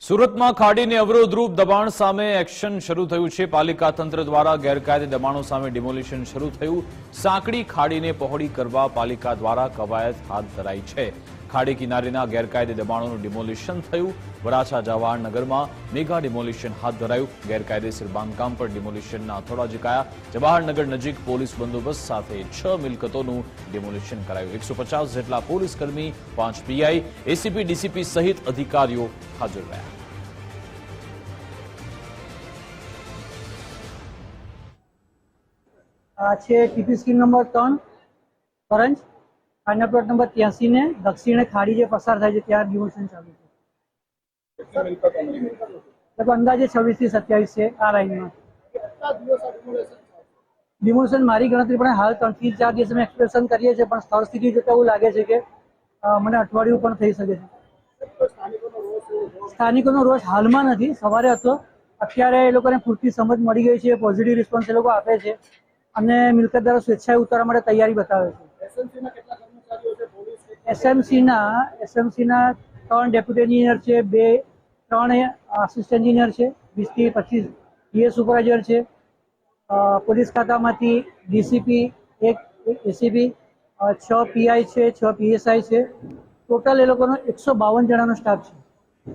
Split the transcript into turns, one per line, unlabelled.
સુરતમાં ખાડીને અવરોધરૂપ દબાણ સામે એક્શન શરૂ થયું છે। પાલિકા તંત્ર દ્વારા ગેરકાયદે દબાણો સામે ડિમોલિશન શરૂ થયું। સાંકડી ખાડીને પહોળી કરવા પાલિકા દ્વારા કવાયત હાથ ધરાઈ છે। ખાડી કિનારેના ગેરકાયદે દબાણોનું ડિમોલિશન થયું। વરાછા જવાહર નગરમાં મેગા ડિમોલિશન હાથ ધરાયું। ગેરકાયદેસર બાંધકામ પર ડિમોલિશનના હથોડા ઝીકાયા। જવાહરનગર નજીક પોલીસ બંદોબસ્ત સાથે 6 મિલકતોનું ડિમોલિશન કરાયું। 150 જેટલા પોલીસકર્મી, 5 પીઆઈ, એસીપી, ડીસીપી સહિત અધિકારીઓ હાજર રહ્યા।
આ છે ટીપી સ્કીમ નંબર 3 કરંજ ખાના પ્લોટ નંબર 83 ને દક્ષિણે ખાડી જે પસાર થાય છે ત્યાં ડિમોલિશન ચાલુ છે। લગભગ અંદાજે 26 થી 27 છે આ લાઈનમાં ડિમોલિશન। મારી ગણતરી પણ હાલ 3 થી 4 દિવસ અમે એક્સપ્રેશન કરીએ છીએ, પણ સ્થળ સ્થિતિ જોતા એવું લાગે છે કે મને અઠવાડિયું પણ થઈ શકે છે। સ્થાનિકોનો રોષ હાલમાં નથી, સવારે હતો। અત્યારે એ લોકોને પૂરતી સમજ મળી ગઈ છે, પોઝિટિવ રિસ્પોન્સ એ લોકો આપે છે અને મિલકતદારો સ્વેચ્છાએ ઉતારવા માટે તૈયારી બતાવે છે। એસએમસીના 3 ડેપ્યુટી એન્જિનિયર છે, 3 આસિસ્ટન્ટ એન્જિનિયર છે, 20 થી 25 પીએ સુપરવાઇઝર છે। પોલીસ ખાતામાંથી ડીસીપી, 1 એસીપી, 6 પીઆઈ છે, 6 પીએસઆઈ છે। ટોટલ એ લોકોનો 152 જણાનો સ્ટાફ છે।